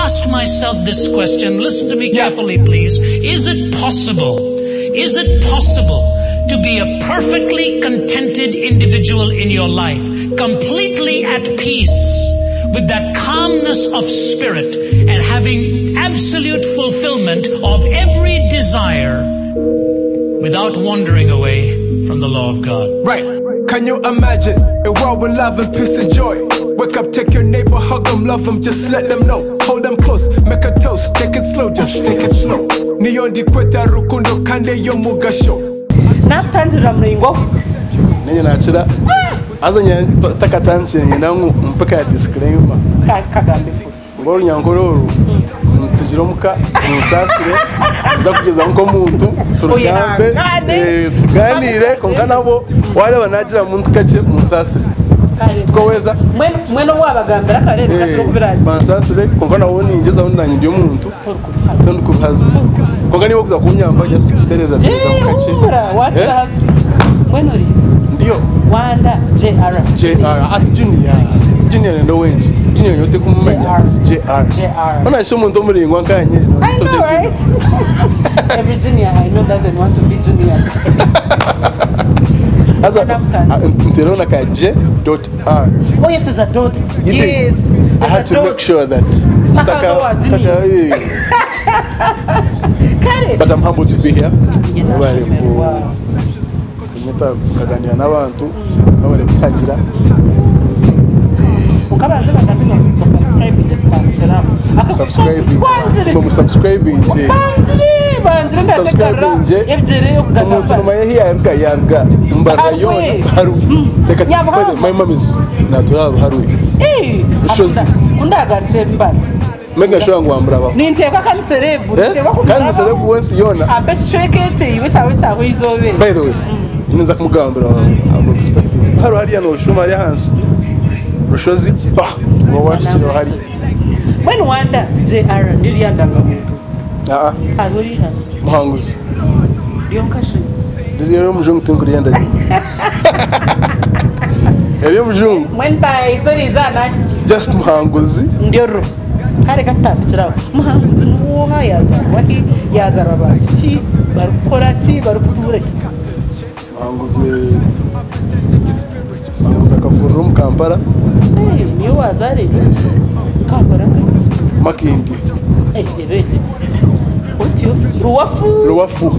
asked myself this question. Listen to me carefully, please. Is it possible to be a perfectly contented individual in your life, completely at peace, with that calmness of spirit and having absolute fulfillment of every desire without wandering away from the law of God? Right. Can you imagine a world with love and peace and joy? Wake up, take your neighbor, hug them, love them, just let them know. Hold them close, make a toast, take it slow, just take it slow. Niyondi kweta rukundo kande yomugasho. Natangira mlingo. Nenye nachira. Azanye takatanche nyenangu mpaka disclaimer. Kagambe futi. Ngoro nyankoro tujiromuka musasire za kugeza nko muntu turugambe tuganire konkanabo wale banagira muntu kaje musasire tukoweza mweno wabagambira kare katokubirazi musasire konkana woni ingeza wonanye ndiyo muntu tondu kubaza konkani wokuza kunyamba just kutereza tereza mukache watira mweno ri ndiyo Wanda JR at junior ndo wenji junior yote kumumenya JR ona isho muntu muri ngwa kanye I know, right? Every junior I know doesn't want to be junior. Asa nterona ka J.R. Oh yes, there's a dot. Yes. I had to make sure that but I'm humble to be here. Kunyeta kuganira n'abantu babare kutangira ukabanza bakambira subscribe my mom is natural haru Mega sure ngo ambraba. Ninteka kandi cerebu. Kandi cerebu wonsi yona. Abeshwekete iweta wizobe. By the way, ninza kumugambira abo expected. Haru hariya no shuma ari hansi. Rushozi ba ngo washikiro hari. When Wanda JR ndirianda ngamuntu. Azuri ha. Muhanguzi. Yonkashi. Ndiriyo mujungu tinkurienda. Eriyo mujungu. When by sorry za next. Just muhanguzi. Ndioro. Kare gatandikiraho muhanguzi nuha yazarwahi yazarabaki barukora ki barukuture muhanguzi akavurira mu Kampala niyo wazare Kampala Makindi rete utyo ruwafu ruwafu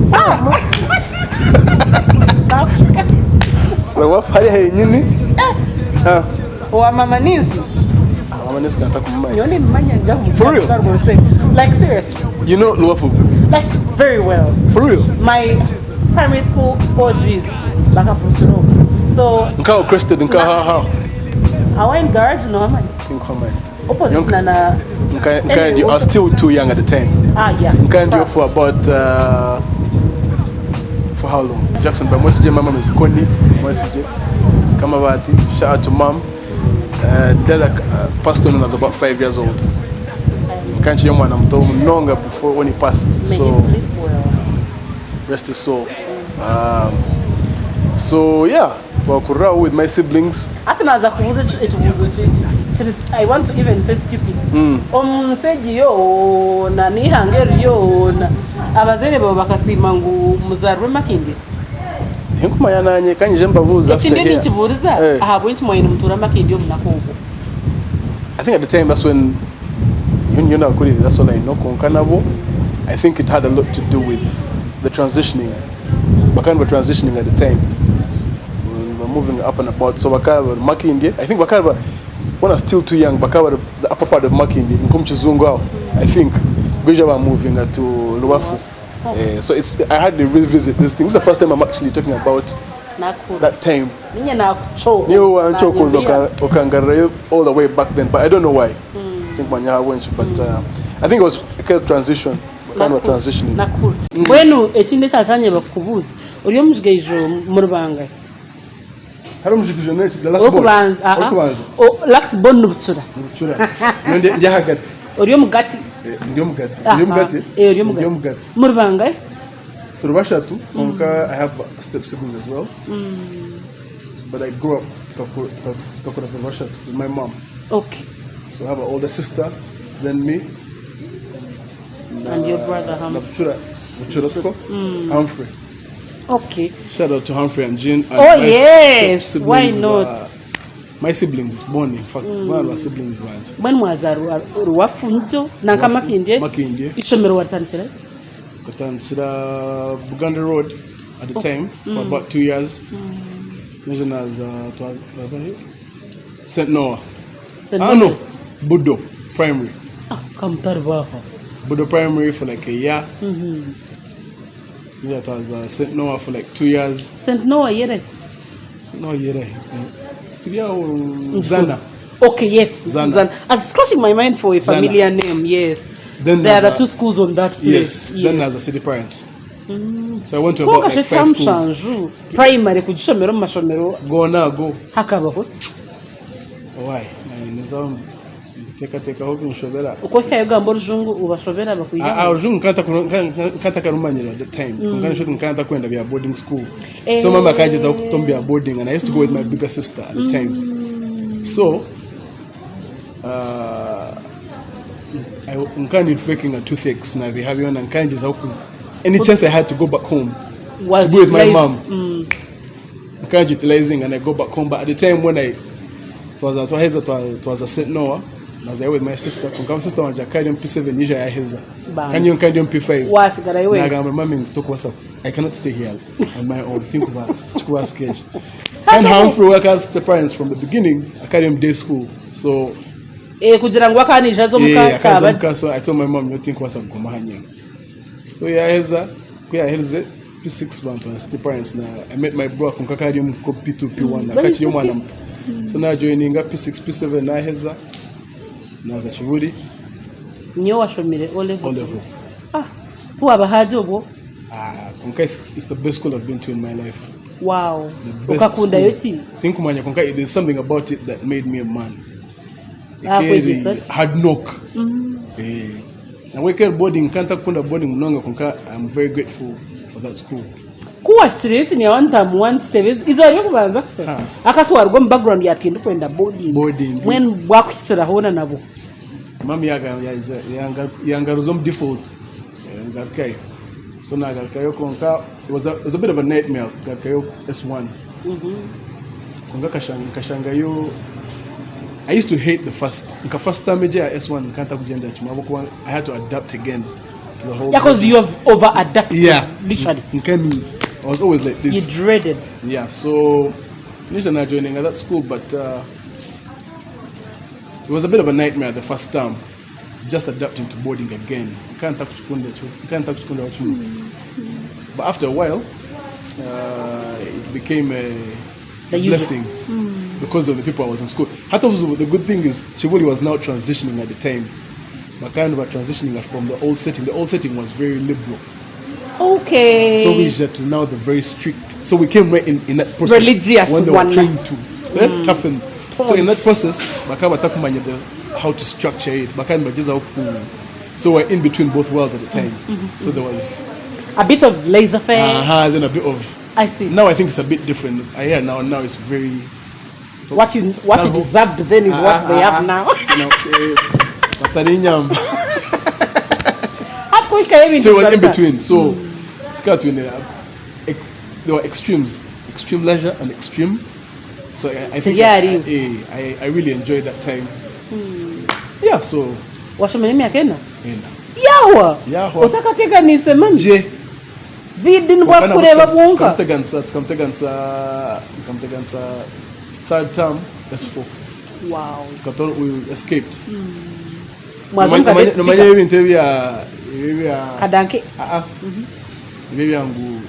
hari henyini wa mama nizi For real? Like seriously. You know Luwafu? Like very well. For real? My primary school OGs like a Futuro. So Nkao crested how? I went garage no man. Opposite Nana. You are still too young at the time. Yeah. Nkandi for about for how long? Jackson by message mama is Kondi message Kamavati. Shout out to mom. Dela passed on when I was about 5 years old. Can't you man? I'm talking longer before when he passed. So rest his soul. So yeah, with my siblings. I want to even say stupid. Yo nani hangeriyo abazere babo bakasima ngo muzarwe Makindi. Nkumanya nanye kanje mbabuza after here. I think at the time that's when you know that's all I know konkanabo. I think it had a lot to do with the transitioning. Bakani were transitioning at the time. We were moving up and about. So Bakaba Makindi, I think Bakaba when I was still too young, Bakaba the upper part of Makindi in Kumchizungu. I think Bija were moving to Luwafu. So I had to revisit this thing. This is the first time I'm actually talking about that time. All the way back then, but I don't know why. I think Manya went, but I think it was a kind of transition, kind of transitioning. Bueno, ekindi cyashanye bakubuza. Uriyo mujgejo mu Rubanga. Hari mujgejo nese the last born. Last born Butsura. Ndi hagati. Uriyo mugati. Ndiyo mugati. Uriyo mugati. Mu Rubanga. Turubashatu. I have a step sibling as well. But I grew up with my mom. Okay. So I have an older sister than me, And your brother Humphrey. Humphrey. Okay. Shout out to Humphrey and Jean. And Oh yes, why not? My siblings born, in fact, one of our siblings was. When was Ruwafunjo? Nanka Makindye? Ishomero watanchira? Katanchira Buganda Road at the time for about 2 years. Mentioned as St. Noah. No, Budo Primary. Budo Primary for like a year. Yeah, it was St. Noah for like 2 years. St. Noah yere? St. Noah yere. Zana. Okay, yes. Zana. I was scratching my mind for a familiar name, yes. Then there are 2 schools on that place. Yes. Then there's a city parents. So I went to about like 5 schools. Primary kujishomero mashomero. Go now, go. Hakaba hot. Why? Teka hoku nshobera. Ukweka yogambo rujungu ubashobera bakuyanga. Rujungu kanta karumanyira at the time. Ngani shoto nkanta kwenda via boarding school. So mama akageza kutombia boarding and I used to go with my bigger sister at the time. So I nkani faking a toothache na behavior and nkanje any chance I had to go back home to be with my mom. Nkanje utilizing and I go back home, but at the time when it was a St. Noah. As I with my sister, my sister was carrying P7 usually I heza. Can you carry P5? Was it I went? My mom took WhatsApp. I cannot stay here on my own. Think of us. Chukua sketch. And Humphrey workers the parents from the beginning. I carry him day school. So kugira ngo akanisha zo mukaka. So I told my mom you think WhatsApp kumahanya. So yeah heza kuya heze P6 band was the parents na I met my bro kumkaka him P2 P1 akachi mwana mtu. So now joining up P6 P7 na heza. Naza chibudi nyo washomire O level. Tuwabahaje obwo? Konka is the best school I've been to in my life. Wow. Ukakunda yoti? Think kumanya konka there's something about it that made me a man. Hard knock. Na weke boarding kanta kunda boarding mnonga konka I'm very grateful for that school. Kuwa stress ni one time one step izo yokubanza kutera akatwarwa mu background yakindu kwenda boarding when bwakwitira hona nabo mami yanga ruzom default ngarkai so na ngarkai konka it was a bit of a nightmare ngarkai S1 konka kashanga yo I used to hate the first time S1 nkanta kugenda chuma boko I had to adapt again to the whole because you have over adapted literally nkani I was always like this. You dreaded. Yeah, so initially joining at that school, but it was a bit of a nightmare the first time, just adapting to boarding again. You can't talk to you. But after a while, it became a blessing because of the people I was in school. The good thing is Chibuli was now transitioning at the time. Makani was transitioning from the old setting. The old setting was very liberal. Okay. So we just now the very strict. So we came right in that process religious when they were trained to toughen. So in that process, how to structure it. So we're in between both worlds at the time. So there was a bit of laissez-faire. Then a bit of. I see. Now I think it's a bit different. Now it's very. What you deserved then is what they have now. So it was in between. So there were extremes, extreme leisure and extreme. So I think I really enjoyed that time. Yeah, so washomenemi akena yawa utakateka nisemani je vidin bwa kureba bunka kamtegansa third term S4. Wow, we escaped. Mwazunga kadanke maybe yangu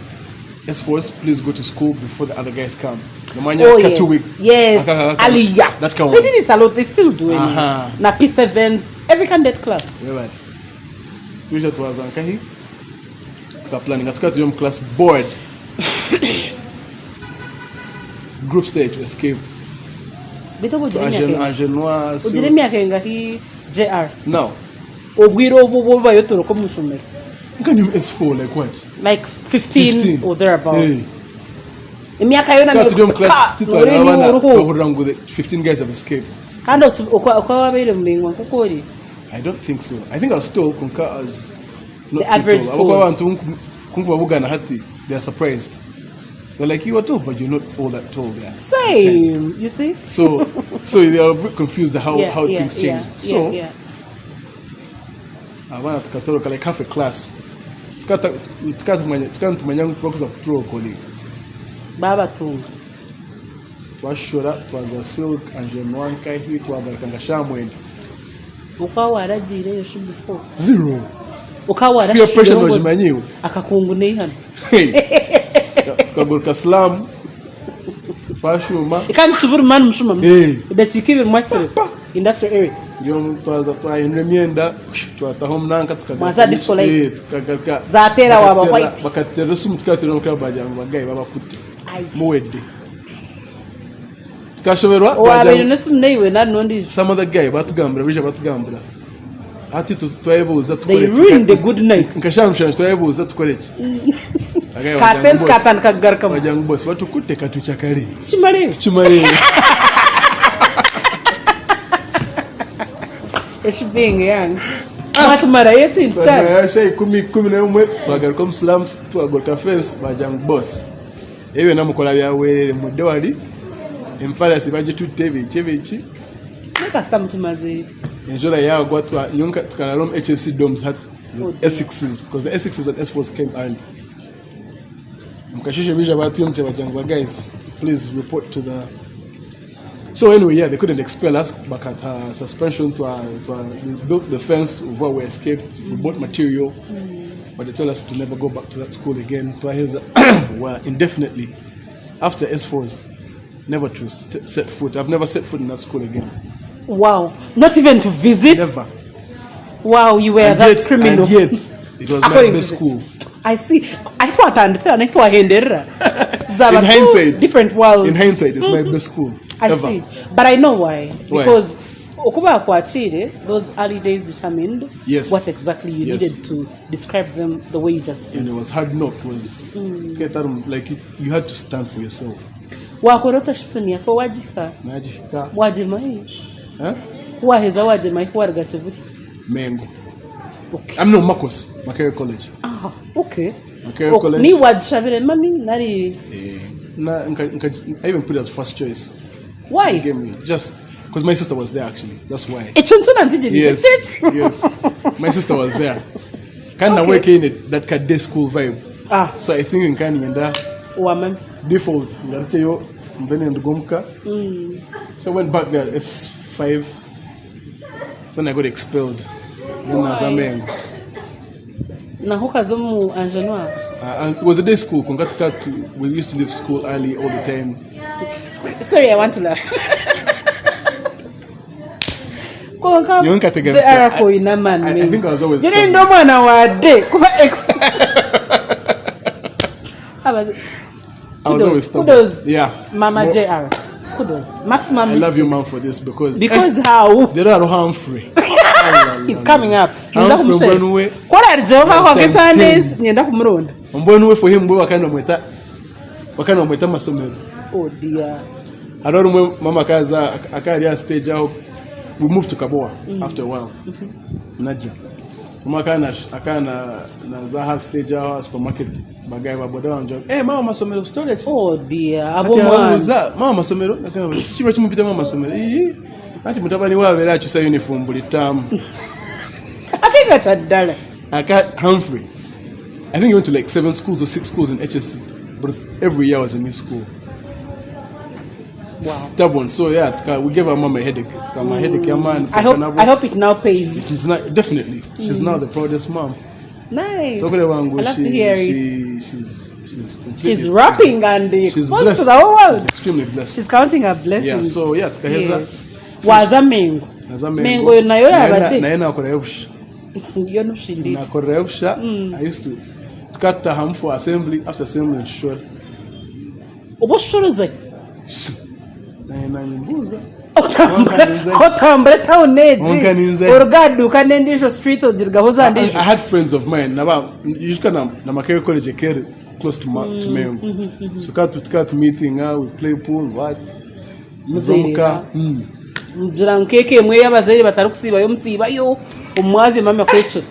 S4s, please go to school before the other guys come. Yes. 2 weeks. Yes. Aliyah. That kind. They did it a lot. They still do it. Na P7s, every candidate class. Yeah, right. Which that was Ankahi. Start planning. I took your class board. Group stage to escape. Ujiremi akenga hi JR. No. Obwiro boba yotoro ko musomero. Can you S4 like what? Like 15 or thereabouts. Hey. Imiaka yona ni class 15 guys have escaped. Kando okwa wabele mbingwa kokori. I don't think so. I think I was still Kunka as the average tall. tall. Abantu kunkubabugana hati, they are surprised. They're like, you are tall, but you're not all that tall. There. Same, you see. So they are a bit confused how things changed. So abana tukatoroka like half a class. Tukatumanya kuprokuza kutulo koli. Baba tunga. Twashora twaza silk and Nwanka hii twagarukanga shamwenda. Ukawaragira yeshu before. Zero. Ukawarashira. Peer pressure wajimanyiwe. Akakungune hano. Tukaguruka slam. Twashuma. Ikandi chiburu mani mushuma. Idatikibiri mwatire. Industrial area. Ndio twaza twahindura imyenda twataho mnanka Maza disco light. Zatera waba white. Bakatera sumu tukatera n'okra bajyango bagaye babakutte. Muwedde. Tukashoberwa wabiri nesimneiwe nanondi. Some other guy batugambira bija batugambira. Ati twayebuza tukore. They ruined the good night. Nkashamsha twayebuza tukore ki. Ka sense katan kagarka. Bajyango boss batukutte katuchakari. Chimare. It's being young. Much mara yetu inside. Ya shay 11 twagaruka muslam twagaruka fence bajang boss. Ewe namukola byawerere mu dewali. Emfalasi baje tutebe chebechi. Naka sta mutumaze. Enjola yagwa twa nyunka tukanalom HSC domes hat S6s because the S6s and S4s came early. Mkashishe bija batu yomche bajang guys, please report to the. So anyway, they couldn't expel us back at suspension we built the fence where we escaped. We bought material, but they told us to never go back to that school again. Were indefinitely after S4s, never to set foot. I've never set foot in that school again. Wow, not even to visit. Never. Wow, you were that criminal. And yet, it was my best school. I see. I thought I understand. I thought in hindsight, different world. In hindsight, it's my best school. I ever. See, but I know why. Because okuba kwachire, those early days determined what exactly you needed to describe them the way you just did. And it was hard knock. It was like you had to stand for yourself. Wakorota shitani yako wajika. Najika. Wajimai. Huh? Waheza wajimai kuwarga chiburi. Mengo. Okay. I'm no Makos, Makere College. Ah, okay. Makere College. Ni wajishabire mami nari. I even put it as first choice. Why? Just because my sister was there actually. That's why. Yes. Yes. My sister was there. Kind of working in that day school vibe. So I think in Kenya woman default. So I went back there S5. Then I got expelled. It was a day school. We used to leave school early all the time. Sorry, I want to laugh. I think I was always. You didn't know man our day. I was always stubborn. Kudos. Yeah. Mama JR. Kudos. Maximum. I love you, mom, for this because how? They are harmfree. It's coming up. For him, oh dear. I don't remember Mama Kaza Akaria stage out. We moved to Kaboa after a while. Naja. Mama Akana Zaha stage out supermarket bagay baboda wanjo. Eh mama masomero storage. Oh dear. Mama masomero nakaba chiba chimupita mama masomero. Ati mutabani wabera chusa uniform buli tamu. I think that's a dollar. Humphrey. I think he went to like 7 schools or 6 schools in HSC, but every year was a new school. Wow. Stubborn. So yeah, we gave our mom a headache. My headache, man. I hope it now pays. It is not, definitely. She's now the proudest mom. Nice. I love to hear it. She's rapping and she's blessed to the whole world. She's extremely blessed. She's counting her blessings. Yeah. So yeah, tukaheza. Waza mengo. Mengo nayo yabade. Na yena akoreusha. Yo no shindi. Na akoreusha. I used to cut the ham for assembly after assembly and short. Obo shoroze. Na nyimbuza. Otambra town neji. Orgadu kanendisho street ojirgahoza ndisho. I had friends of mine. You can na Makere College care close to Mengo. So cut meeting, we play pool, what? Muzomuka. Mjira nkeke mwe y'abazeri batarukusiba yo musiba yo umwazi mama kwecho.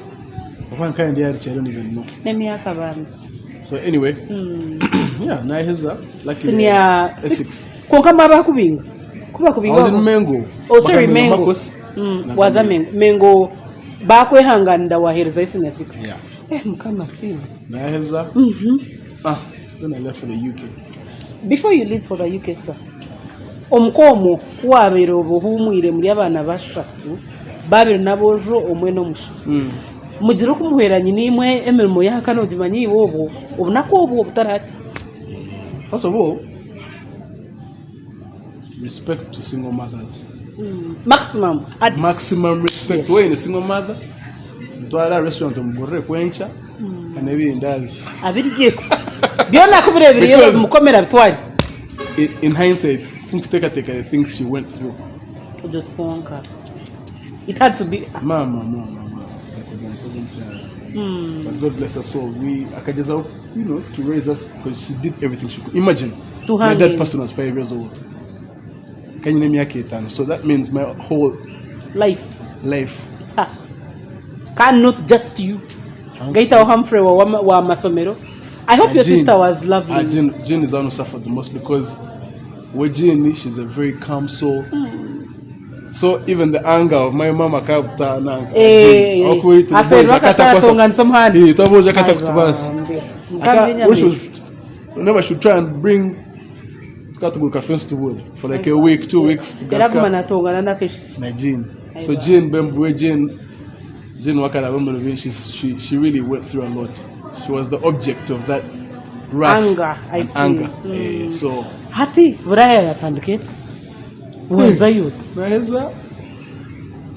One kind of I don't even know. Nemyaka bana. So anyway, yeah, na heza like senior 6. Konka maba kubinga. Kuba kubinga. I was in Mengo. Oh sorry, Mengo. Was a Mengo. Bakwehanganira wahereza senior 6. Yeah. Mukama sina. Na heza. Then I left for the UK. Before you leave for the UK, sir. Omukomo wabera obuhumwire muri abana bashatu babiri nabojo omwe no mushiki. Mugiro kumuheranye nimwe emirimo yakano gimanyi wobo obunako obo obutarati. First of all, respect to single mothers. Maximum respect. Wewe ni single mother. Twala restaurant mugorre kwencha kanebi ndazi. Abirije. Byona kubirebire yo mukomera bitwari. In hindsight, take the things she went through. It had to be Mama. But God bless her soul. Akajaza, to raise us because she did everything she could. Imagine, my dad passed when I was 5 years old. Can you name me a So that means my whole life. It's her. Not just you. Gaita Humphrey wa masomero. I hope your sister was lovely. Jane is the one who suffered the most because with Jane, she's a very calm soul. So even the anger of my mama kapta na which was whenever she try and bring Katubuka festival for like a week, 2 weeks to get Jane. So Jane Wakala, she really went through a lot. She was the object of that wrath anger. So Hati Vraya Yatandike was the youth. I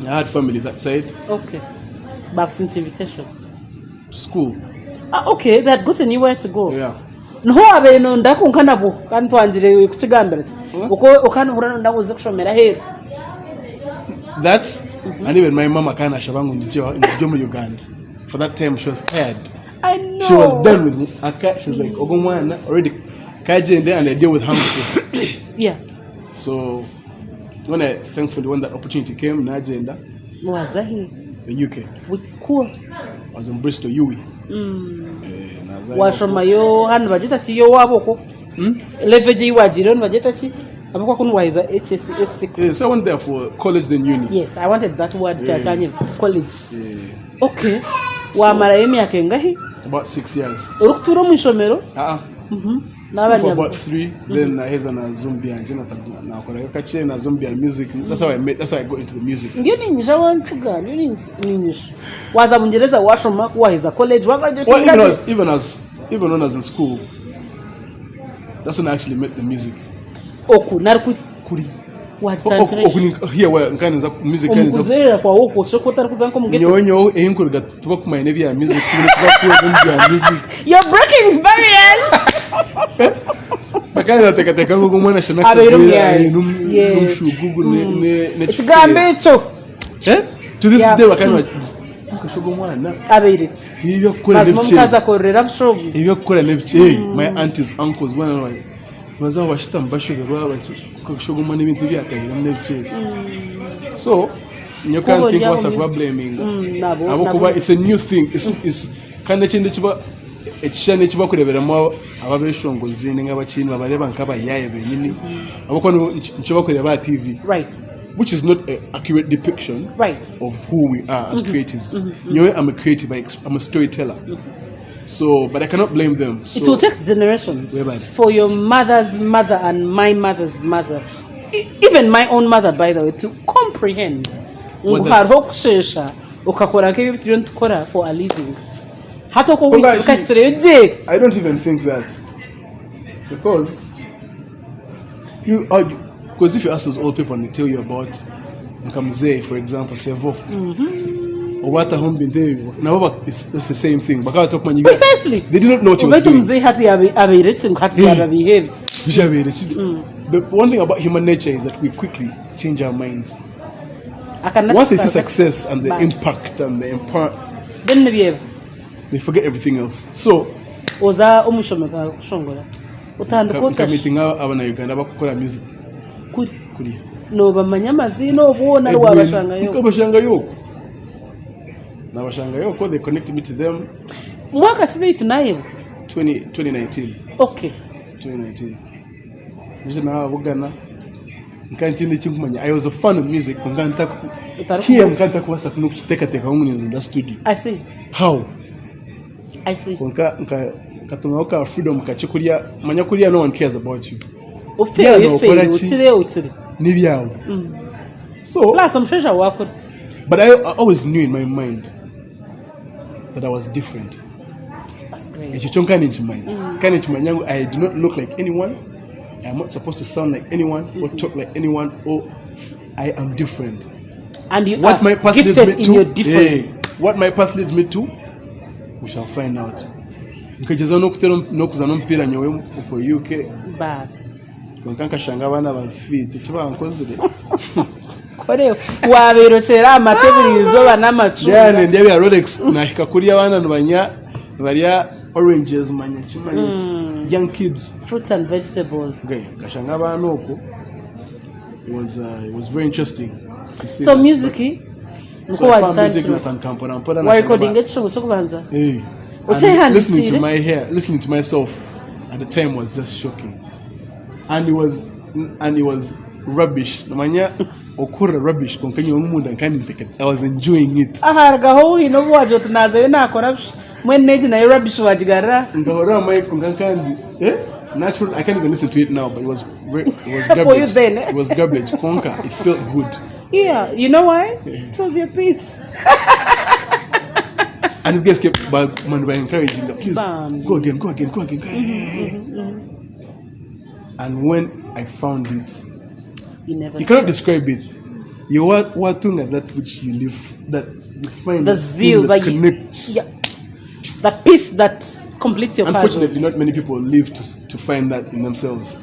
had family that side. Okay. Back since invitation. To school. Okay, they had gotten anywhere to go. Yeah. No abe no ndako nkanabo kantwandire kukigambira okana urano ndawo zakushomera here. That and even my mama kana shabangu in Jomo Uganda. For that time she was tired. I know. She was done with me. She's like, Ogomwana already kaje there and I deal with hungry. Yeah. So thankfully when that opportunity came, Najenda was that here? The UK. Which school? I was in Bristol, UE. Washomayo hanu bajeta chiyo waboko. Leveji wajiro bajeta chi. Aboko kunwaiza HS6. So I went there for college then uni. Yes, I wanted that word chachanye college. Okay. Wa mara emyaka engahi? About 6 years. Urukuturo mwishomero? For about 3, then I has an zombie and Jonathan now catching a zombie and music. That's how I got into the music. You need Jawan you need was a Mungereza Washoma, why is a college? Even when I was in school, that's when I actually met the music. Oku, Narku Kuri. What here where kind of music kind of kwa huko shokota kuzanko mgeto nyonyo ehinkurga tuba kuma nebi ya music music. You're breaking barriers. Bakana teka ngo mwana shana numshugugu ne kigambe cyo to this day bakana kushugo mwana abeiriti ibyo kukora nebye mukaza korera bushogo ibyo kukora nebye my aunties uncles when baza bashita mbashoga baba kushugo mwana ibintu byakahira nebye so you can't think what's a blaming abo kuba it's a new thing is kandi kindi kiba ekishane kiba kureberamo Omweshongozi n'abakini babareba nkabayaye benyini abako nkiba kureba TV, right, which is not an accurate depiction, right, of who we are as creatives. You know, I'm a creative, I'm a storyteller. So, but I cannot blame them. So, it will take generations for your mother's mother and my mother's mother, even my own mother, by the way, to comprehend for a living. I don't even think that, because if you ask those old people and they tell you about Nkamze, for example, Sevo, or what a home been there, now it's the same thing. Precisely. They did not know what he was doing. The one thing about human nature is that we quickly change our minds. Once they see success and the impact and the impact, they forget everything else. So, Omweshongozi abana Uganda bakukora music no bamanya mazino obona rwabashangayo Nabashanga yoko, they connected me to them. Mwaka sibeitu naye. 2019. Okay. 2019. Nijana wagana. Nkantinde chinkumanya. I was a fan of music. Here mkanta kuwasa kunukuchiteka teka humu in the studio. I see. How? I see. Katunga freedom kachikulia manyakulia, no one cares about you. Utire. Nibyawo. So plus I'm sure work. But I always knew in my mind that I was different. That's great. I do not look like anyone. I am not supposed to sound like anyone or talk like anyone, or I am different. And you what are my path gifted leads me in to, your difference. What my path leads me to, we shall find out. Nkageza no kuzana mpira nyowe uko UK. Bas. Nkankashanga abana bafite kibankozire. Kore wabirokera amatebirizo banamacu. Yeah, ndiye ya Rolex nahika kuri abana banya oranges manya young kids, fruits and vegetables. Okay, kashanga abana uko. It was very interesting. So that. music So I found music na tampora. Why recording it so kubanza? Hey. Listening to my hair, listening to myself at the time was just shocking. And it was rubbish. Namanya okura rubbish konkanyi omunda nkani mpeke. I was enjoying it. Gaho ino wajo tunaze na corruption. When neji na rubbish wajigara. Ngahora mai konkankandi. Natural, I can't even listen to it now, but it was garbage. For you then, It was garbage. Konka, it felt good. Yeah, you know why? It was your piece. And these guys kept encouraging them, please go again. And when I found it, you cannot describe it. You are doing at that which you live, that you find the zeal that connects. Yeah, the peace that completes your Unfortunately, not many people live to find that in themselves.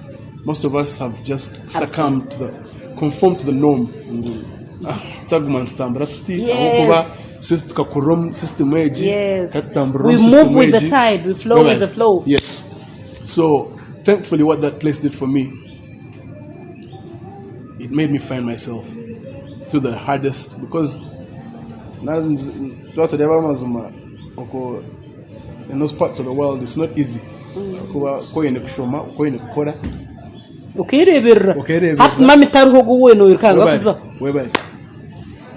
Most of us have just succumbed conformed to the norm. Yes. We move with the tide, we flow with the flow. Yes. So, thankfully, what that place did for me, it made me find myself through the hardest, because in those parts of the world, it's not easy.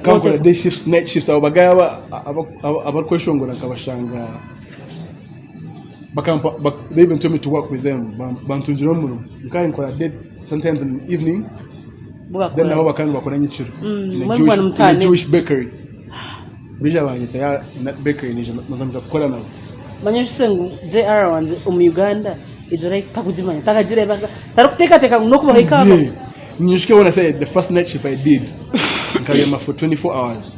Kampala day shifts, night shifts, abagaya abakweshongora nkabashanga they even told me to work with them. Nkai nkora day sometimes in the evening. Then nabo bakandi bakora nyiciro in a Jewish bakery. Bija banyita in that bakery nije nzamza gukora nabo. Manyishengu JR wanje Uganda ijora itakujimanya takajireba tarukuteka teka nokuba ikaba. Nishike when I said the first night shift I did for 24 hours.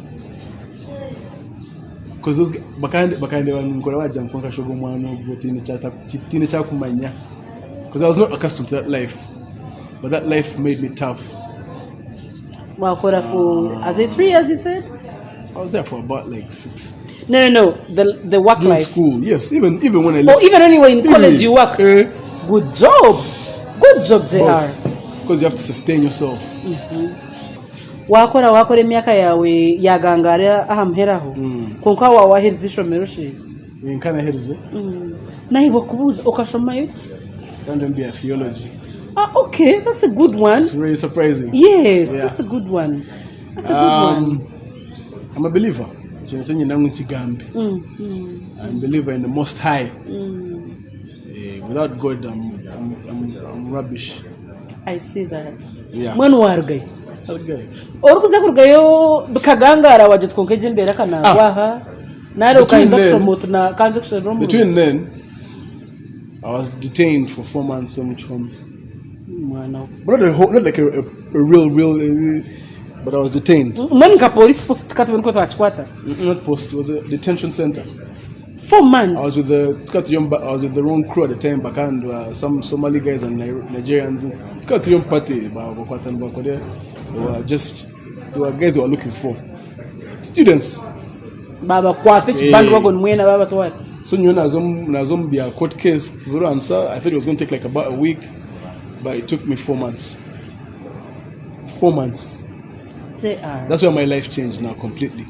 Because those bakande nkora waje nkonka shogo mwana ubutine cha kumanya. Because I was not accustomed to that life. But that life made me tough. Wakora for are they 3 years you said? I was there for about like 6. No. The work during life. School, yes. Even when I left. Oh, even anyway in college you work. Good job, JR. Because you have to sustain yourself. Wakora emyaka yawe yagangara ahamheraho. Konka waherize ishomeroshe. Nkana herize. Nahibo kubuza okashoma yuki? And be a theology. Okay, that's a good one. It's really surprising. Yes, yeah. That's a good one. I'm a believer. I'm a believer in the Most High. Without God, I'm rubbish. I see that. Yeah. When wargay? Okay. Orukuza kurgayo bikagangara waje twonkeje imbere kana waha. Naro kaza kushomota na kanza kushomota. Between then, I was detained for 4 months so much home. But not like a real, but I was detained. When ka police post katwen ko tachkwata? Not post, it was a detention center. 4 months. I was with the wrong crew at the time. Bakand some Somali guys and Nigerians. Got young party, they were guys who were looking for students. Baba kwate chibandu wagon mwena baba to what? So you know be a court case. Zero answer. I thought it was going to take like about a week, but it took me 4 months. 4 months. JR. That's where my life changed now completely.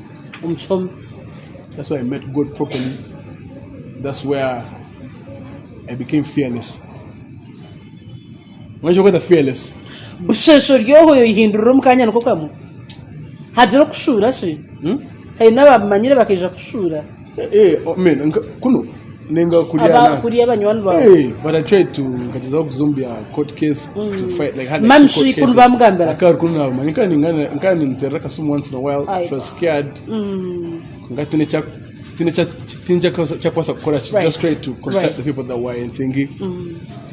That's where I met God properly. That's where I became fearless. When you got fearless, bushesho ryoho yohindurira mukanya nako kamu hajira kushura shi hari n'abamanyire bakija kushura man kuno nenga kuriya abanywani bawe but I tried to ngatiza kuzumbia court case to fight like had mamshi kunu bamugambira akar kuno manyika ngani ntereka some once in a while I was scared ngatine cha kwasa kukora just try to contact the people that were in thingy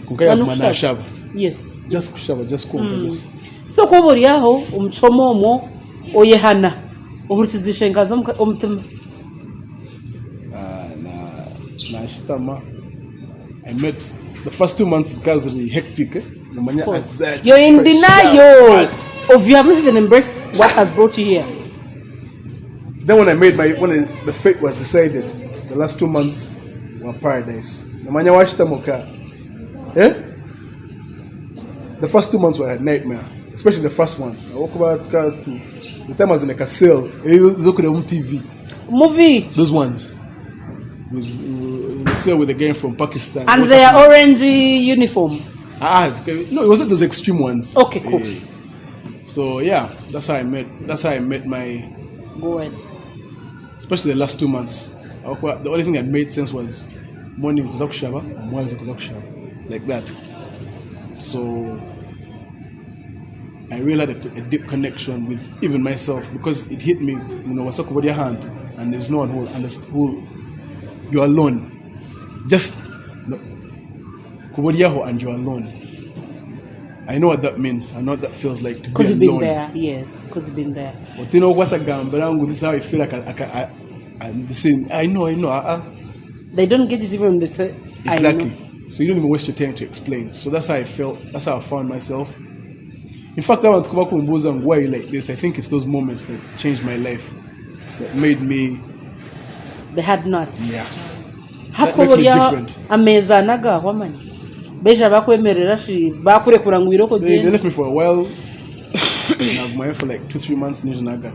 kunkaya mana shaba yes just kushaba just just so ko buri yaho umchomomo oyehana uhurizishengaza umutima na shitama I met the first 2 months is really hectic you're in denial of you haven't even embraced what has brought you here. Then when the fate was decided, the last 2 months were paradise. The first 2 months were a nightmare, especially the first one. I woke up this time I was in a castle. TV. Movie. Those ones. In a cell with a gang from Pakistan. And they are orange uniform. No, it wasn't those extreme ones. Okay, cool. So yeah, that's how I met my. Go ahead. Especially the last 2 months. The only thing that made sense was morning kuzakushaba, morning kuzakushaba, like that. So I really had a deep connection with even myself because it hit me, what's up with your hand, and there's no one who you're alone. Just kubodiyaho and you're alone. I know what that means. I know what that feels like to be alone. Because you've been there, yes. Because you've been there. But this is how I feel like I'm the same. I know. They don't get it even. Exactly. So you don't even waste your time to explain. So that's how I felt. That's how I found myself. In fact, I want to come back and Mboza and why you like this. I think it's those moments that changed my life, that made me. They had not. Yeah. That makes me different. Ameza naga wamani. Beja bakwemerera shi bakurekura ngwiro ko They left me for a while. Nagumaya for like 2-3 months naga.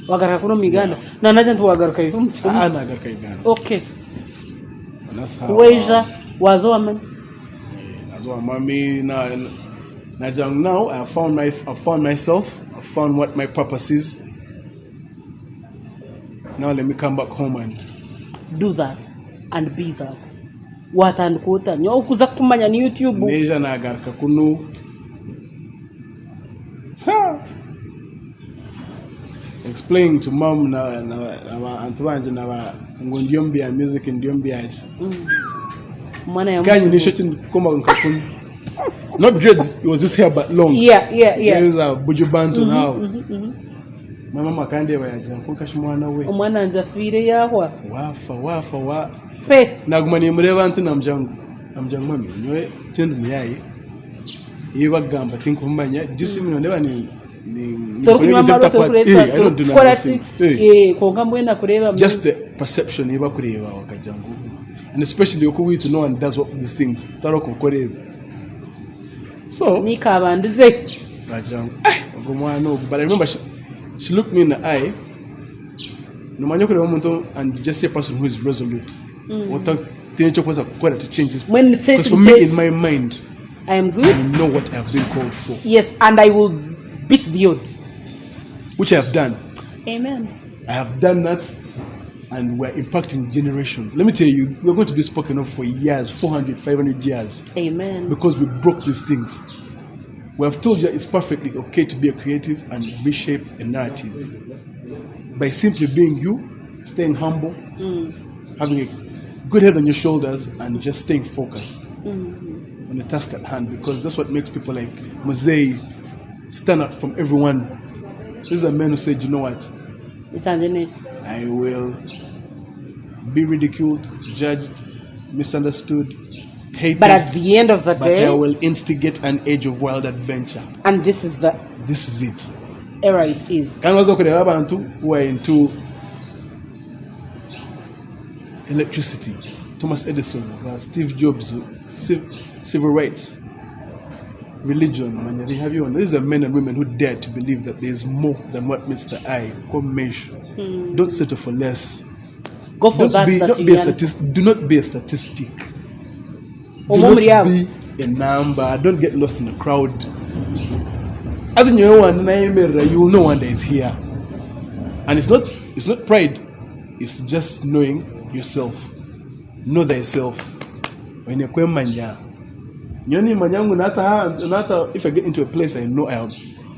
Wagaruka kuno miganda. Na naje ntu wagaruka yifu mchiko. Nagaruka Uganda. Okay. And that's how. Weja wazo amani. Azo amami now I found myself. I found what my purpose is. Now let me come back home and do that and be that. What and quota nyo kuza kumanya ni YouTube. Neja na garka kunu. Explaining to mom na antwanje na ngondiyombia music ndiyombia. Mwana ya Kanyi ni shoti koma nkakunu. Not dreads, it was this hair but long. Yeah. There is a bujubantu now. My mama kande bayaje nkukashimwana we. Omwana njafire yahwa. Wafa. Pe. Nagumani mureba nti namjangu mami nyowe tindu muyayi. Yiba gamba tinkumanya jusi mino ndeba ni I don't do nothing. Just the perception yiba kureba wakajangu. And especially okuwi to know and does what these things. Taroko kureba. So nikabandize Rajangu. But I remember she looked me in the eye. And just say a person who is resolute. To change this. Because for me, in my mind, I am good. I know what I've been called for. Yes, and I will beat the odds. Which I have done. Amen. I have done that, and we're impacting generations. Let me tell you, we're going to be spoken of for years, 400, 500 years. Amen. Because we broke these things. We have told you that it's perfectly okay to be a creative and reshape a narrative. By simply being you, staying humble, having a good head on your shoulders, and just staying focused on the task at hand, because that's what makes people like Mosei stand out from everyone. This is a man who said, you know what? I will be ridiculed, judged, misunderstood, hated. But at the end of the day, I will instigate an age of wild adventure. And this is it. Era it is. Who are into electricity, Thomas Edison, Steve Jobs, civil rights, religion, these are men and women who dare to believe that there is more than what meets the eye, come measure. Don't settle for less. Go for that. Don't be a statistic. Do not be a statistic. Do not be a number. Don't get lost in the crowd. As in your one, you will know one day is here. And it's not pride. It's just knowing yourself. Know thyself. When you're going manya, if I get into a place I know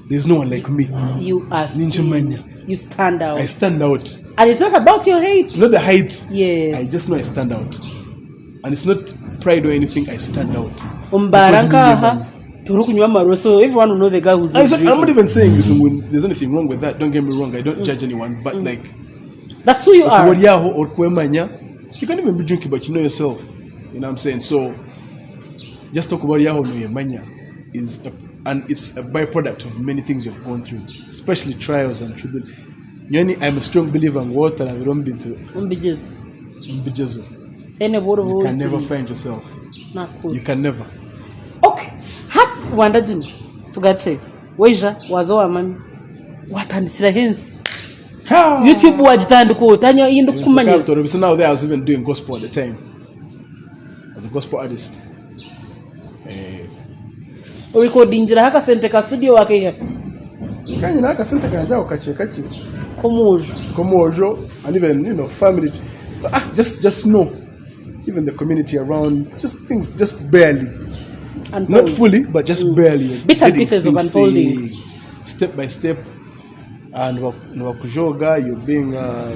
there's no one like me. You are seen. You stand out. I stand out. And it's not about your height. Not the height. Yes. I just know I stand out. And it's not pride or anything, I stand out. So everyone will know the guy who's I'm not even saying there's anything wrong with that. Don't get me wrong. I don't judge anyone. But like, that's who you are. You can't even be drinking, but you know yourself. You know what I'm saying? So just talk about Yahoo no Yemanya and it's a byproduct of many things you've gone through, especially trials and tribulations. I'm a strong believer in water and I don't been to Mbijezo. You can never find yourself. Not cool. You can never. Okay. Hat wanda jini tugache weja wazo amani watandikira hensi YouTube wajitandika utanya yindu kumanya. So now there I was even doing gospel at the time as a gospel artist. Recordingira haka sente ka studio wake kanye naka sente kanja ukache komojo and even family just know even the community around just things just barely unfold. Not fully but just barely bits and pieces of unfolding step by step and wakujoga you're being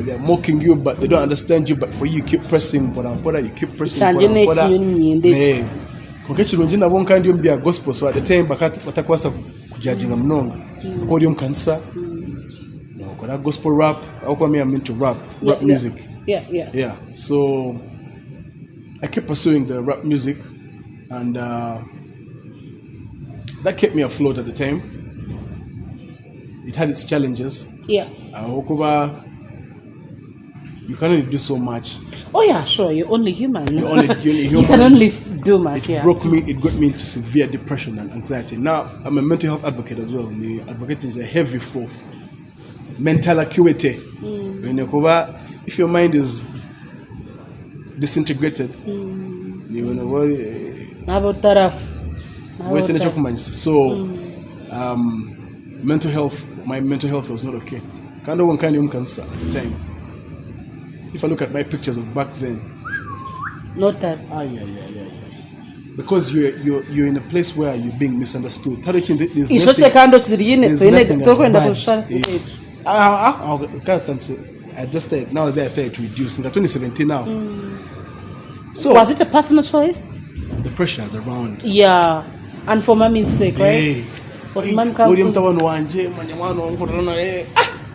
they're mocking you but they don't understand you but for you keep pressing you keep pressing Kokechirungi nabo nkandi yo mbya gospel so at the time batakwasa kujudginga mnonga ko yo mkanisa no gospel rap au kwa I'm into rap music yeah so I kept pursuing the rap music and that kept me afloat at the time. It had its challenges. Yeah. You can only do so much. Oh yeah, sure. You're only human. You're only human. You can only do much. It broke me. It got me into severe depression and anxiety. Now I'm a mental health advocate as well. The advocate is heavy for mental acuity. If your mind is disintegrated, you wanna worry. So mental health. My mental health was not okay. At the time. If I look at my pictures of back then, not that. Yeah. Because you're in a place where you're being misunderstood. I just said now they say to reduce in 2017 now. So was it a personal choice? The pressures around. Yeah, and for mommy's sake, right? But mom comes.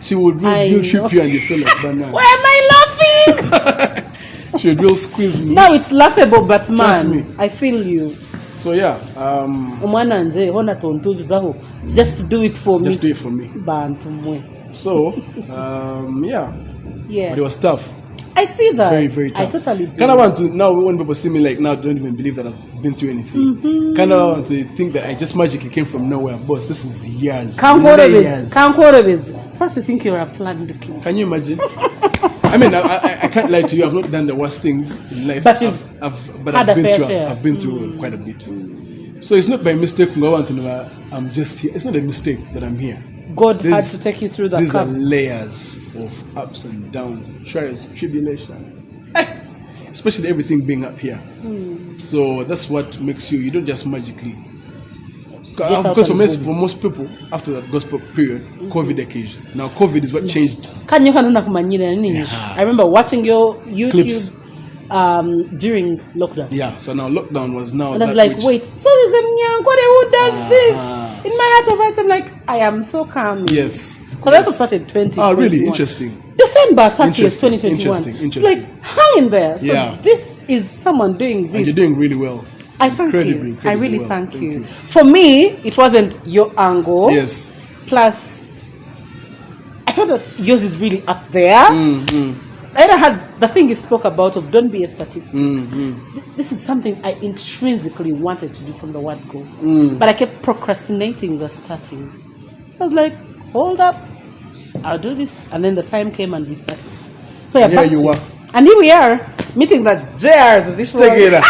She would real shoot you and you feel like banana. Why am I laughing? She would real squeeze me. No, it's laughable, but man, me. I feel you. So yeah, just do it for me. Just do it for me. So yeah. But it was tough. I see that. Very, very tough. I totally do. Kind of want to now when people see me like now, don't even believe that I've been through anything. Kind of want to think that I just magically came from nowhere. Boss, this is years. First, you think you're a planned king. Can you imagine? I mean, I can't lie to you. I've not done the worst things in life. But I've been through quite a bit. So it's not by mistake. I'm just here. It's not a mistake that I'm here. God had to take you through that. These are layers of ups and downs, trials, tribulations, especially everything being up here. So that's what makes you. You don't just magically. Because for most people, after that gospel period, COVID occasion. Now COVID is what changed. I remember watching your YouTube clips during lockdown. Yeah, so now lockdown was now. And I was like, wait, so there's a Mnyankore who does this? In my heart of hearts, I'm like, I am so calm. Yes. Because I also started 2021. Oh, really? Interesting. December 30th, 2021. Interesting. It's like, hang in there. So yeah. This is someone doing this. And you're doing really well. I thank you. I really well. thank you. For me, it wasn't your angle. Yes. Plus, I thought that yours is really up there. I had the thing you spoke about of don't be a statistic. This is something I intrinsically wanted to do from the word go. But I kept procrastinating the starting. So I was like, hold up. I'll do this, and then the time came and we started. So And here back you to- were. and here we are meeting the JRs of this world. Together.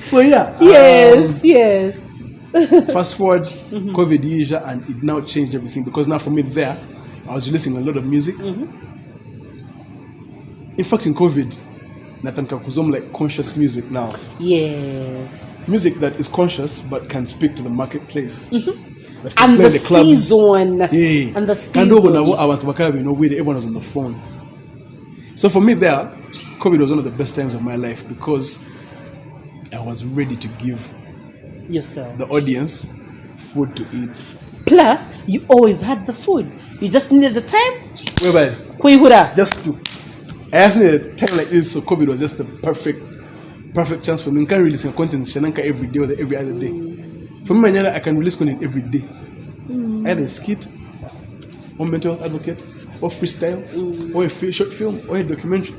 So yeah. Yes. Fast forward, COVID year, and it now changed everything because now for me there, I was listening to a lot of music. In fact, in COVID, natamka kuzom like conscious music now. Yes. Music that is conscious but can speak to the marketplace. That can And play the in the clubs. season. Yeah. And the And over season. now, I want to work out, where everyone was on the phone. So for me there, COVID was one of the best times of my life because I was ready to give Yourself. the audience food to eat. Plus, you always had the food. You just needed the time. Whereby Kuihura. just to I asked me a time like this, so COVID was just the perfect chance for me. I can't release content Shananka every day or every other day. For me, I can release content every day. Either a skit, or mental health advocate, or freestyle, or a short film, or a documentary.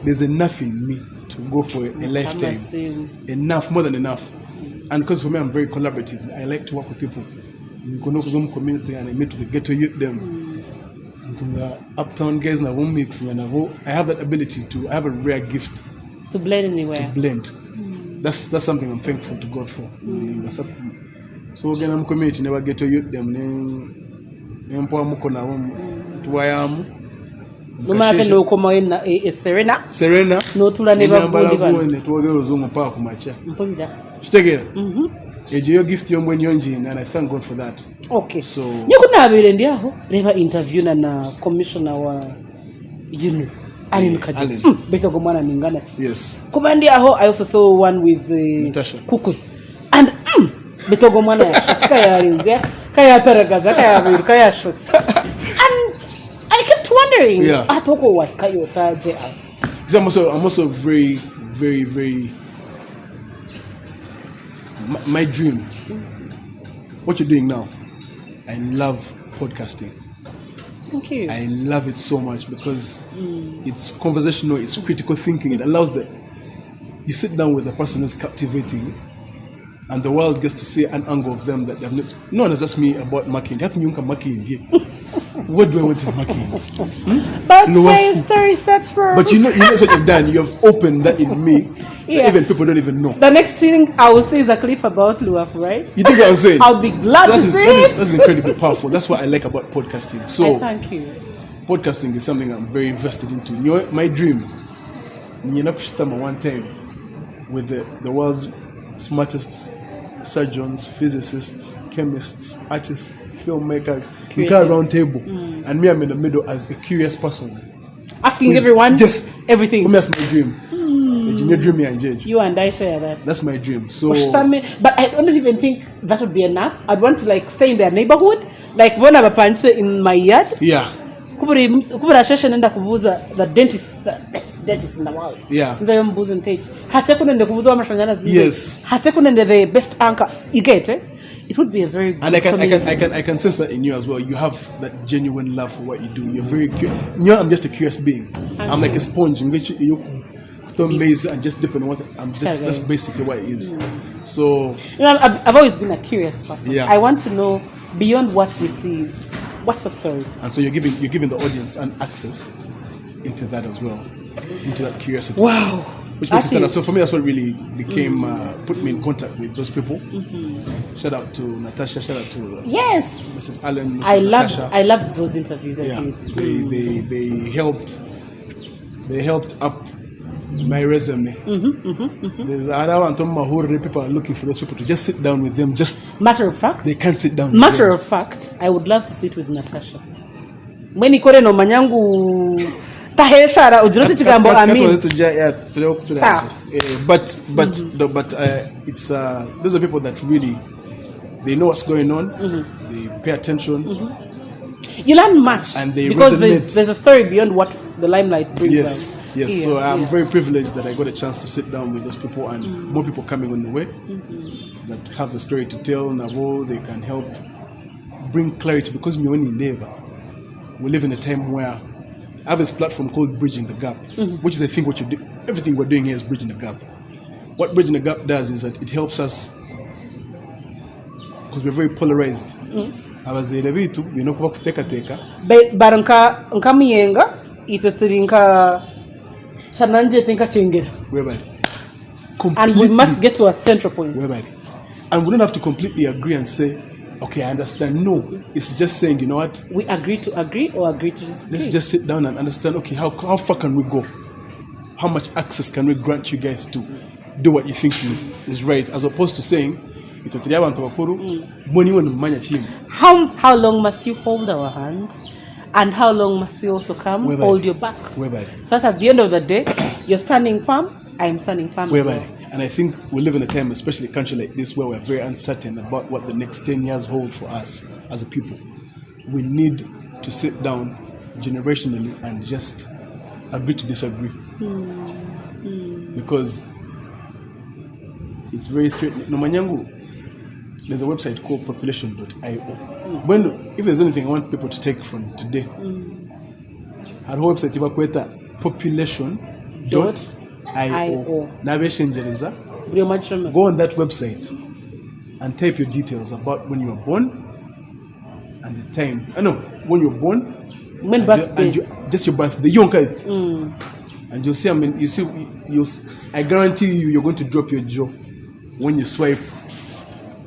There's enough in me to go for a lifetime. Enough, more than enough. And because for me, I'm very collaborative. I like to work with people. You go to some community and I meet to the ghetto youth them. Uptown guys na home mix and I have that ability to. I have a rare gift To blend anywhere. to blend. That's something I'm thankful to God for. So again, I'm community never get to youth them. Nempoa muko na home tuwayamu. No matter no koma na Serena. No tula never bolivar. Tuwagero zungu pa kumacha. Mpolida. Shitegera. Your gift yomwe nyonjini and I thank God for that. Okay. So Nyukuna abire ndiaho reba interview na commissioner wa UNU. Alin Kaji. Beto gomwana ningana. yes. Kumandi aho I also saw one with Natasha. Kuku. And beto gomwana ya shot kaya rinze kaya taragaza kaya biru kaya shot. And I kept wondering atoko wa kayo taje. Because I'm also very my dream. What you're doing now, I love podcasting. Thank you. I love it so much because it's conversational, it's critical thinking. It allows you sit down with a person who's captivating, and the world gets to see an angle of them that they've not. No one has asked me about marking. How can you come marking here? What do I want to marking? But my story starts from. But you know what you've done. You have opened that in me. That even people don't even know. The next thing I will say is a clip about Luaf, right? You think what I'm saying? I'll be glad to see it. That's incredibly powerful. That's what I like about podcasting. So, thank you. Podcasting is something I'm very invested into. You know, my dream, one time with the world's smartest surgeons, physicists, chemists, artists, filmmakers, we got a round table, and me, I'm in the middle as a curious person, asking everyone just everything. For me, that's my dream. You dream me and judge. You and I share that. That's my dream. So, but I don't even think that would be enough. I'd want to stay in their neighborhood, like when I have a in my yard. Yeah. The dentist, the best dentist in the world. Yeah. Yes. The best anchor. You get it? It would be a very good and I can sense that in you as well. You have that genuine love for what you do. You're very curious. I'm just a curious being. I'm like a sponge. Stone base and just dip in water. That's basically what it is. So I've always been a curious person. Yeah. I want to know beyond what we see. What's the story? And so you're giving the audience an access into that as well, into that curiosity. Wow. Which makes it stand out. So for me, that's what really became put me in contact with those people. Shout out to Natasha. Shout out to Mrs. Allen. Natasha. I loved those interviews. They helped up my resume. There's another one people are looking for those people to just sit down with them. Just matter of fact, they can't sit down. Matter of fact, I would love to sit with Natasha. When ikore no manyangu taheshara ujiroti chigambo amin. But it's those are people that really they know what's going on. They pay attention. You learn much, and they because resonate. there's a story beyond what the limelight brings. Yes. So I'm very privileged that I got a chance to sit down with those people, and more people coming on the way that have a story to tell. Navo, they can help bring clarity, because we live in a time where I have this platform called Bridging the Gap, which is I think everything we're doing here is bridging the gap. What Bridging the Gap does is that it helps us, because we're very polarized. abazaire bitu bino kuba kuteekateeka nka muyenga itwe turi nka shananje tinka chengera webali and we must get to a central point webali and we don't have to completely agree and say okay, I understand. No, it's just saying, you know what? We agree to agree or agree to disagree. Let's just sit down and understand, okay, how far can we go? How much access can we grant you guys to do what you think is right? As opposed to saying, how long must you hold our hand? And how long must we also come hold your back? Such at the end of the day, you're standing firm, I'm standing firm as well. And I think we live in a time, especially a country like this, where we're very uncertain about what the next 10 years hold for us as a people. We need to sit down generationally and just agree to disagree. Because it's very threatening. No, Manyangu, there's a website called population.io. If there's anything I want people to take from today, our website is population.io. Go on that website and type your details about when you were born and the time. When you were born, when birthday, just your birthday, and you'll see. I guarantee you're going to drop your jaw when you swipe.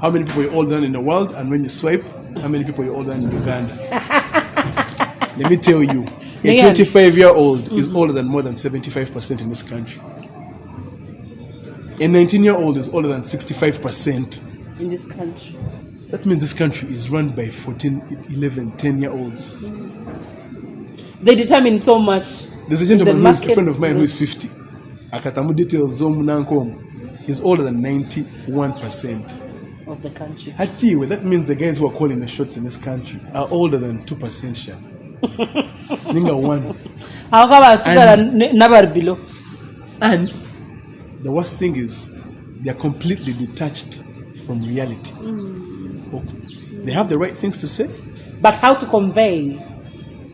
How many people you're older than in the world, and when you swipe, how many people you're older than in Uganda? Let me tell you, a 25-year-old is older than more than 75% in this country. A 19-year-old is older than 65% in this country. That means this country is run by 14, 11, 10-year-olds. They determine so much. There's a gentleman who is a friend of mine who is 50. Akatamu details he's older than 91% of the country. That means the guys who are calling the shots in this country are older than 2%. Ninga one. And the worst thing is they're completely detached from reality. They have the right things to say, but how to convey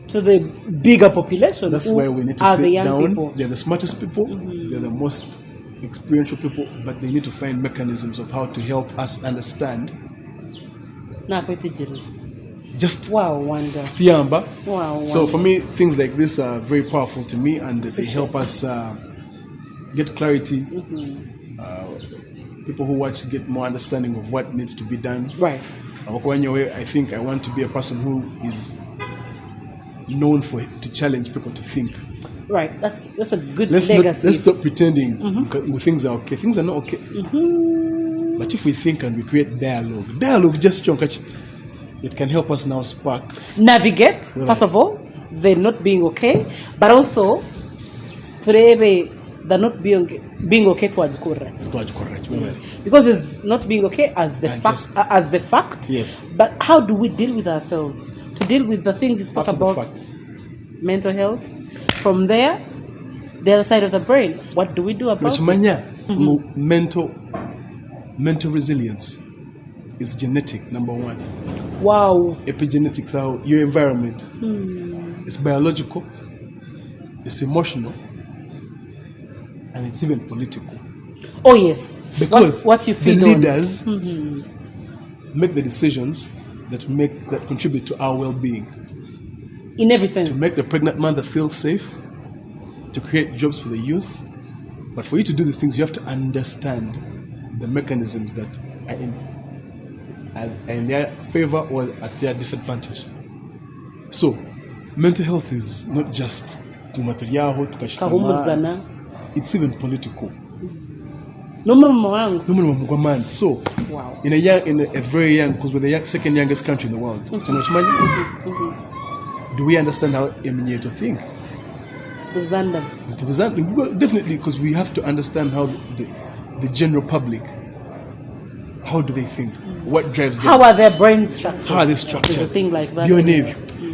to the bigger population? That's why we need to sit down. People. They're the smartest people. They're the most experiential people, but they need to find mechanisms of how to help us understand. Just wonder. Wow. So for me, things like this are very powerful to me, and they help us get clarity. People who watch get more understanding of what needs to be done. Right. I think I want to be a person who is known to challenge people to think. Right. That's a good legacy. Let's stop pretending things are okay. Things are not okay. But if we think and we create dialogue just it can help us now spark. Navigate, first of all, they're not being okay, but also they're not being okay towards correct. Because it's not being okay as the fact. Yes. But how do we deal with ourselves? To deal with the things you spoke about, mental health. From there, the other side of the brain. What do we do about it? Mental resilience is genetic, number one. Wow. Epigenetics, how your environment. It's biological, it's emotional, and it's even political. Oh yes. Because what you feel the leaders make the decisions that contribute to our well-being. In every sense. To make the pregnant mother feel safe, to create jobs for the youth. But for you to do these things, you have to understand the mechanisms that are in their favor or at their disadvantage. So, mental health is not just it's even political. So, wow. in a very young, because we're the second youngest country in the world, do we understand how Eminye to think? Definitely, because we have to understand how the general public, how do they think? What drives them? How are their brains structured? How are they structured? There's a thing like that.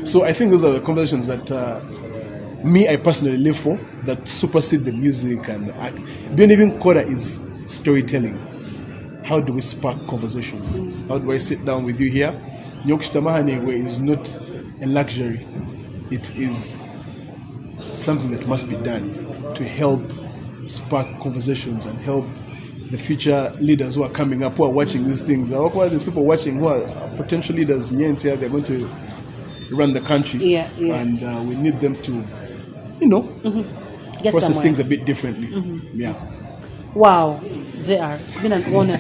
So I think those are the conversations that I personally live for, that supersede the music and the act. Even Koda is storytelling. How do we spark conversations? How do I sit down with you here? Nyokishtamahane is not a luxury. It is something that must be done to help spark conversations and help the future leaders who are coming up, who are watching these things. What are these people watching who are potential leaders? They're going to run the country. And we need them to, process things a bit differently. Yeah. Wow, JR, it's been an honor.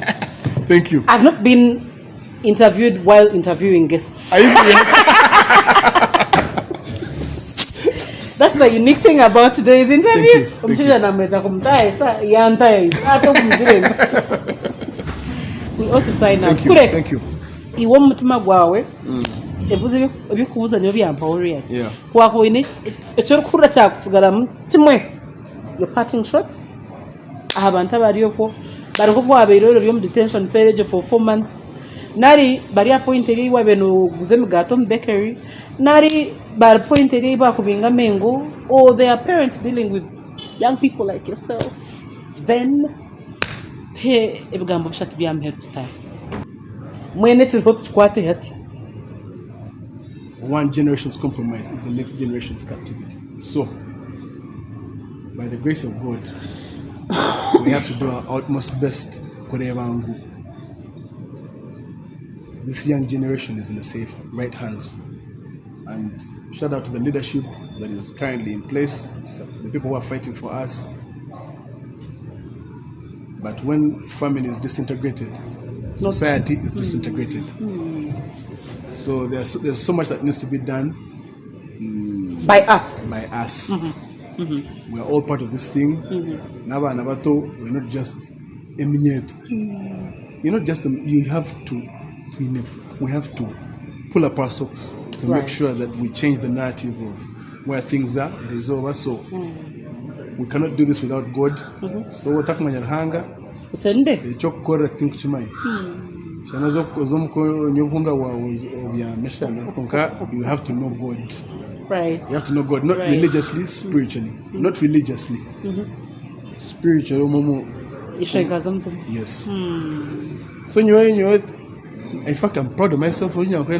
Thank you. I've not been interviewed while interviewing guests. Are you serious? That's the unique thing about today's interview. Thank you. We ought to sign out. Thank you. Iwo mutima gwawe ebuze ebikubuza nyo byampawulira. Kwako ine ekyo kukura kyakusigala mutimwe. Your parting shot. Abantu abaliyo bariko bwabeerero lyo mu detention cell for 4 months. Nari bari appointed iwa beno guze migato bakery. Nari bar appointed iwa kubinga mengo, or their parents dealing with young people like yourself. Then te ebigambo bishatu byamheru style. Mwene turiho tukwate hati. One generation's compromise is the next generation's captivity. So, by the grace of God, we have to do our utmost best. This young generation is in the safe right hands. And shout out to the leadership that is currently in place, the people who are fighting for us. But when family is disintegrated, society is disintegrated. So there's so much that needs to be done by us. We are all part of this thing. We're not just eminent. You're not just we have to pull up our socks to make sure that we change the narrative of where things are. It is over. So we cannot do this without God. So we're talking about hunger. You have to know God. Right. You have to know God, not religiously, spiritually. Not religiously. Spiritually. Yes. So in fact, I'm proud of myself for you. I will be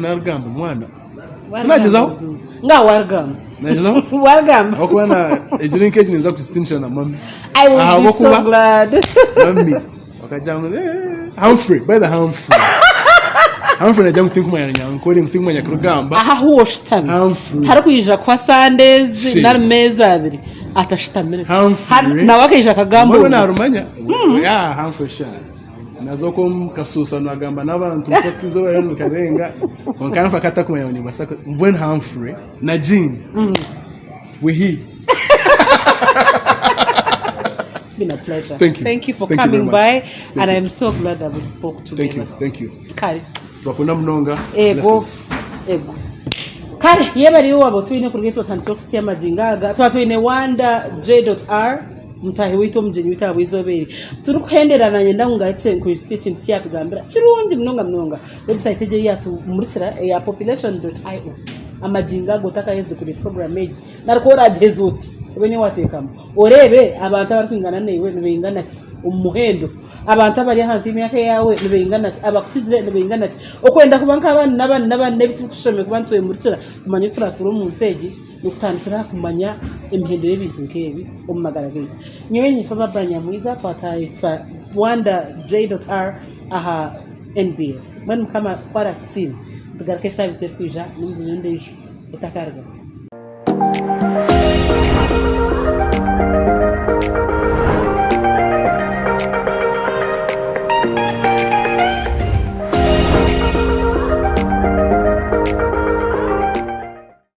so glad. Humphrey, by the Humphrey. Humphrey, I don't think my think my Krugamba. Humphrey. Harakuija kwa Sundays, na meza abiri. Atashtamire. Humphrey. Na wakaija kagambo. Mbona na Rumanya? Yeah, Humphrey sha. Nazoko mkasusa n'agamba n'abantu mpokizo bari mu karenga. Onkamfa kata kuma yoni basaka. Mbona Humphrey na Jean. We he. It's been a pleasure. Thank you for coming by, and I'm so glad that we spoke together. Thank you. Kari. Twakunda mnonga. Ego. Kari, yebali wabo tuine kurugito tanchoksti amajingaga. Twatwine wanda.j.r mutahi wito mjeni wita wizoberi. Turukuhenderana nyenda ngache nkurisiti chintu cyatugambira. Kirungi mnonga. Website je yatu murisira ya population.io. Amajinga gotaka yeze kuri program age. Narukora jezuti. Wenye watekamo orebe abantu abakwingana newe nibingana ati umuhendo abantu abari hanze imyaka yawe nibingana ati abakutizire nibingana ati okwenda kubanka abandi nebitukushome kubantu bemuritsira kumanya turaturo mu mfeji nokutandikira kumanya imihendo y'ibintu nkebi omumagaragari nyewe nyifaba branya mwiza twatayisa wanda.j.r aha NBS mwana kama para sim tugarake service kwija n'umujyo ndesho itakarga